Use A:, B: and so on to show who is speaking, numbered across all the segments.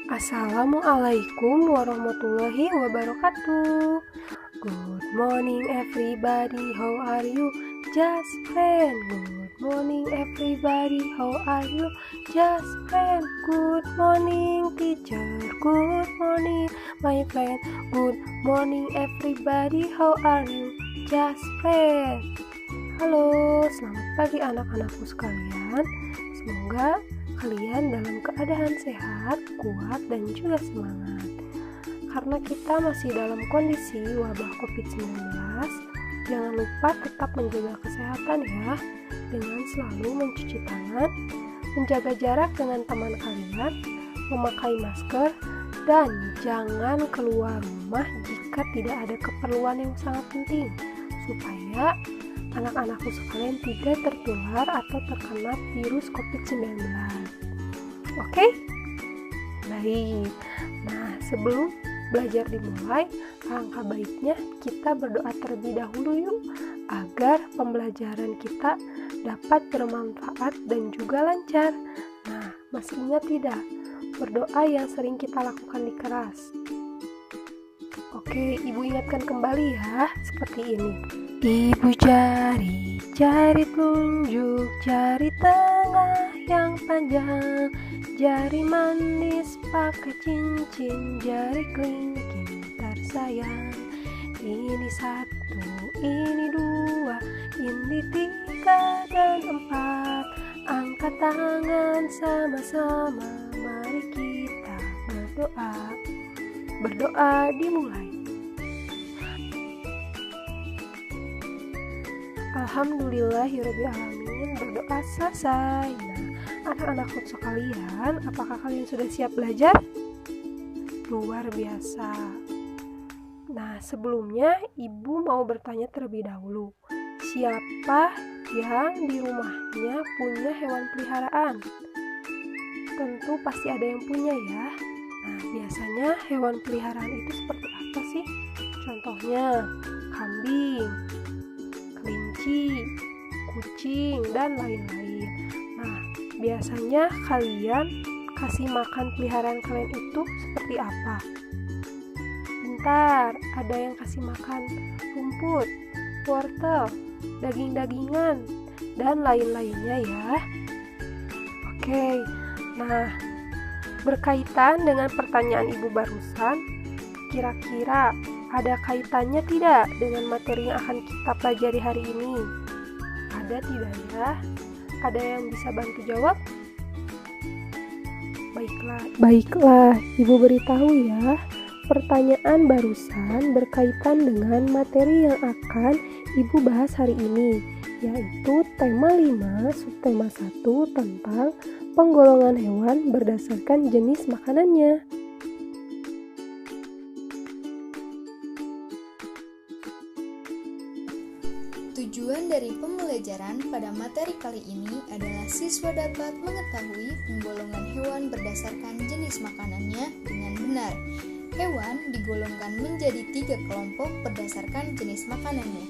A: Assalamualaikum warahmatullahi wabarakatuh. Good morning everybody, how are you? Just friend. Good morning everybody, how are you? Just friend. Good morning teacher. Good morning my friend. Good morning everybody, how are you? Just friend. Halo, selamat pagi anak-anakku sekalian. Semoga kalian dalam keadaan sehat, kuat, dan juga semangat. Karena kita masih dalam kondisi wabah COVID-19, jangan lupa tetap menjaga kesehatan ya, dengan selalu mencuci tangan, menjaga jarak dengan teman kalian, memakai masker, dan jangan keluar rumah jika tidak ada keperluan yang sangat penting, supaya anak-anakku sekalian tidak tertular atau terkena virus COVID-19. Oke? Baik. Nah, sebelum belajar dimulai, alangkah baiknya kita berdoa terlebih dahulu yuk, agar pembelajaran kita dapat bermanfaat dan juga lancar. Nah, masih ingat tidak? Berdoa yang sering kita lakukan di kelas. Oke, Ibu ingatkan kembali ya, seperti ini. Ibu jari, jari telunjuk, jari tengah yang panjang, jari manis pakai cincin, jari kelingking tersayang. Ini satu, ini dua, ini tiga dan empat. Angkat tangan sama-sama, mari kita berdoa. Berdoa dimulai. Alhamdulillahirrabbilalamin, berdoa selesai. Nah, anak-anakku sekalian, apakah kalian sudah siap belajar? Luar biasa. Nah, sebelumnya Ibu mau bertanya terlebih dahulu. Siapa yang di rumahnya punya hewan peliharaan? Tentu pasti ada yang punya ya. Nah, biasanya hewan peliharaan itu seperti apa sih? Contohnya, kambing, kelinci, kucing, dan lain-lain. Nah, biasanya kalian kasih makan peliharaan kalian itu seperti apa? Bentar, ada yang kasih makan rumput, wortel, daging-dagingan, dan lain-lainnya ya. Oke, nah, berkaitan dengan pertanyaan Ibu barusan, kira-kira ada kaitannya tidak dengan materi yang akan kita pelajari hari ini? Ada tidak ya? Ada yang bisa bantu jawab? Baiklah, Ibu beritahu ya. Pertanyaan barusan berkaitan dengan materi yang akan Ibu bahas hari ini, yaitu tema 5, subtema 1 tentang penggolongan hewan berdasarkan jenis makanannya.
B: Tujuan dari pembelajaran pada materi kali ini adalah siswa dapat mengetahui penggolongan hewan berdasarkan jenis makanannya dengan benar. Hewan digolongkan menjadi 3 kelompok berdasarkan jenis makanannya.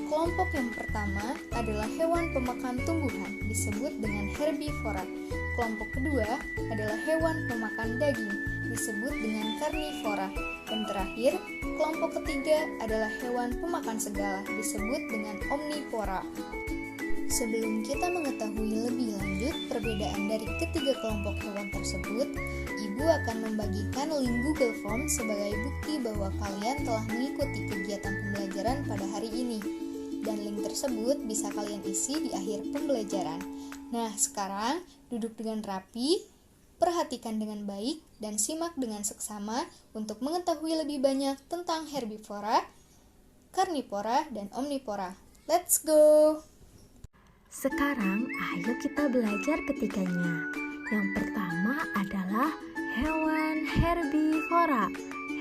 B: Kelompok yang pertama adalah hewan pemakan tumbuhan, disebut dengan herbivora. Kelompok kedua adalah hewan pemakan daging, disebut dengan karnivora. Dan terakhir, kelompok ketiga adalah hewan pemakan segala, disebut dengan omnivora. Sebelum kita mengetahui lebih lanjut perbedaan dari ketiga kelompok hewan tersebut, Ibu akan membagikan link Google Form sebagai bukti bahwa kalian telah mengikuti kegiatan pembelajaran pada hari ini. Dan link tersebut bisa kalian isi di akhir pembelajaran. Nah, sekarang duduk dengan rapi, perhatikan dengan baik, dan simak dengan seksama untuk mengetahui lebih banyak tentang herbivora, karnivora, dan omnivora. Let's go!
C: Sekarang, ayo kita belajar ketiganya. Yang pertama adalah hewan herbivora.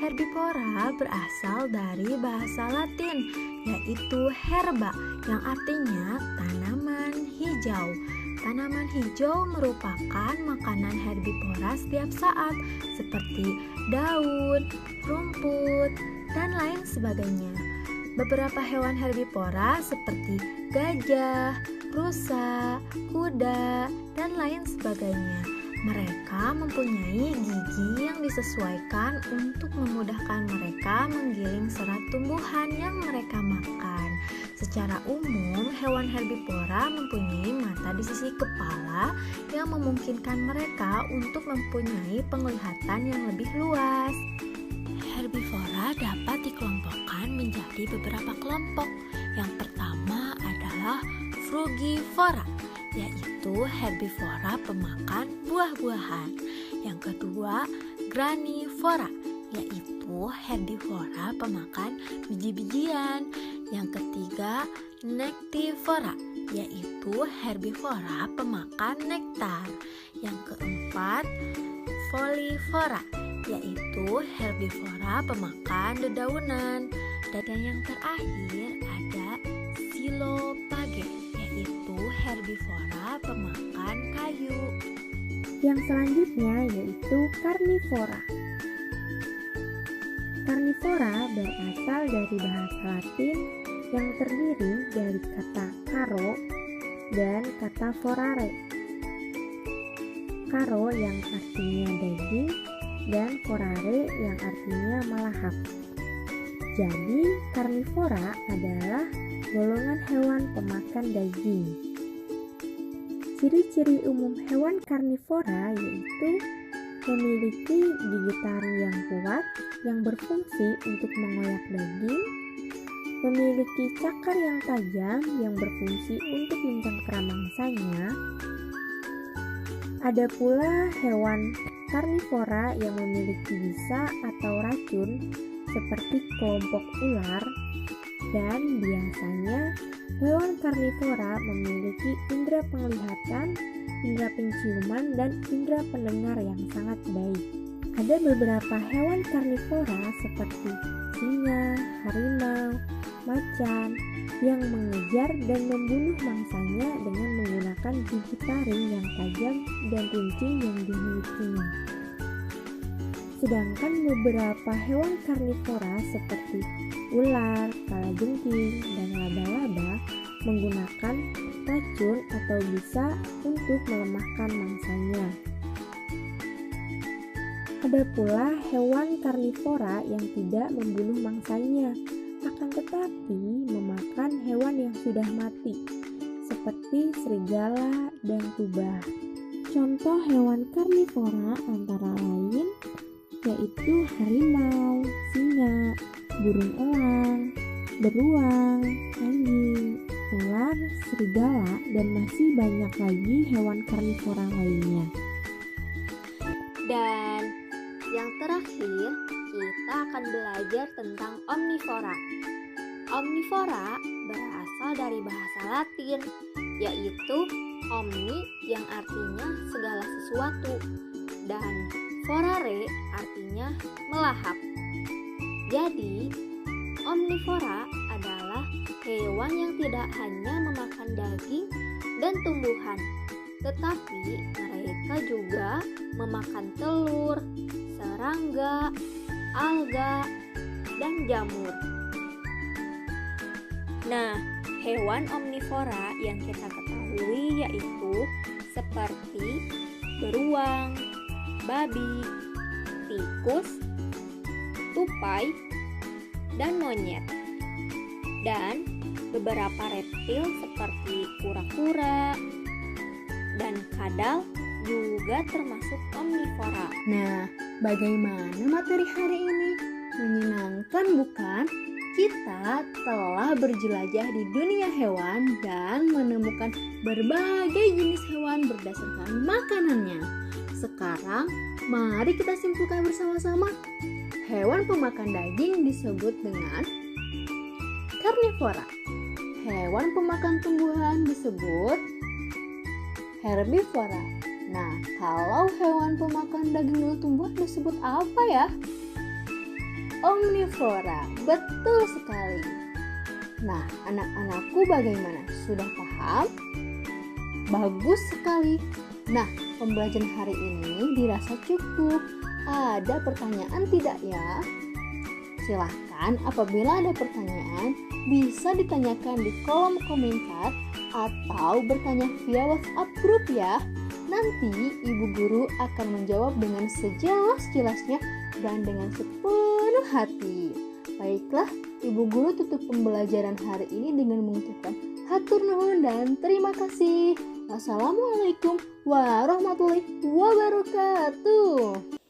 C: Herbivora berasal dari bahasa Latin, yaitu herba, yang artinya tanaman hijau. Tanaman hijau merupakan makanan herbivora setiap saat, seperti daun, rumput, dan lain sebagainya. Beberapa hewan herbivora seperti gajah, rusa, kuda, dan lain sebagainya Mereka mempunyai gigi yang disesuaikan untuk memudahkan mereka menggiling serat tumbuhan yang mereka makan. Secara umum, hewan herbivora mempunyai mata di sisi kepala yang memungkinkan mereka untuk mempunyai penglihatan yang lebih luas. Herbivora dapat dikelompokkan menjadi beberapa kelompok. Yang pertama adalah frugivora, yaitu herbivora pemakan buah-buahan. Yang kedua, granivora, yaitu herbivora pemakan biji-bijian. Yang ketiga, nektivora, yaitu herbivora pemakan nektar. Yang keempat, folivora, yaitu herbivora pemakan dedaunan. Dan yang terakhir ada silopage, yaitu herbivora pemakan kayu.
D: Yang selanjutnya yaitu karnivora. Karnivora berasal dari bahasa Latin yang terdiri dari kata caro dan kata forare. Caro yang artinya daging dan forare yang artinya melahap. Jadi, karnivora adalah golongan hewan pemakan daging. Ciri-ciri umum hewan karnivora yaitu memiliki gigi taring yang kuat yang berfungsi untuk mengoyak daging, memiliki cakar yang tajam yang berfungsi untuk mencengkeram mangsanya. Ada pula hewan karnivora yang memiliki bisa atau racun seperti kelompok ular, dan biasanya hewan karnivora memiliki indera penglihatan, indera penciuman, dan indera pendengar yang sangat baik. Ada beberapa hewan karnivora seperti singa, harimau, macan yang mengejar dan membunuh mangsanya dengan menggunakan gigi taring yang tajam dan runcing yang dimilikinya. Sedangkan beberapa hewan karnivora seperti ular, kalajengking, dan laba-laba menggunakan racun atau bisa untuk melemahkan mangsanya. Ada pula hewan karnivora yang tidak membunuh mangsanya, akan tetapi memakan hewan yang sudah mati, seperti serigala dan rubah. Contoh hewan karnivora antara lain yaitu harimau, singa, burung elang, beruang, anjing, ular, serigala, dan masih banyak lagi hewan karnivora lainnya.
C: Dan yang terakhir, kita akan belajar tentang omnivora. Omnivora berasal dari bahasa Latin, yaitu omni yang artinya segala sesuatu, dan forare artinya melahap. Jadi, omnivora adalah hewan yang tidak hanya memakan daging dan tumbuhan, tetapi mereka juga memakan telur, serangga, alga, dan jamur. Nah, hewan omnivora yang kita ketahui yaitu seperti beruang, babi, tikus, tupai, dan monyet. Dan beberapa reptil seperti kura-kura dan kadal juga termasuk omnivora.
E: Nah, bagaimana materi hari ini? Menyenangkan bukan? Kita telah berjelajah di dunia hewan dan menemukan berbagai jenis hewan berdasarkan makanannya. Sekarang, mari kita simpulkan bersama-sama. Hewan pemakan daging disebut dengan karnivora. Hewan pemakan tumbuhan disebut herbivora. Nah, kalau hewan pemakan daging dan tumbuhan disebut apa ya? Omnivora. Betul sekali. Nah, anak-anakku bagaimana? Sudah paham? Bagus sekali. Nah, pembelajaran hari ini dirasa cukup. Ada pertanyaan tidak ya? Silahkan apabila ada pertanyaan bisa ditanyakan di kolom komentar atau bertanya via WhatsApp grup ya. Nanti ibu guru akan menjawab dengan sejelas-jelasnya dan dengan sepenuh hati. Baiklah, ibu guru tutup pembelajaran hari ini dengan mengucapkan hatur nuhun dan terima kasih. Wassalamualaikum warahmatullahi wabarakatuh.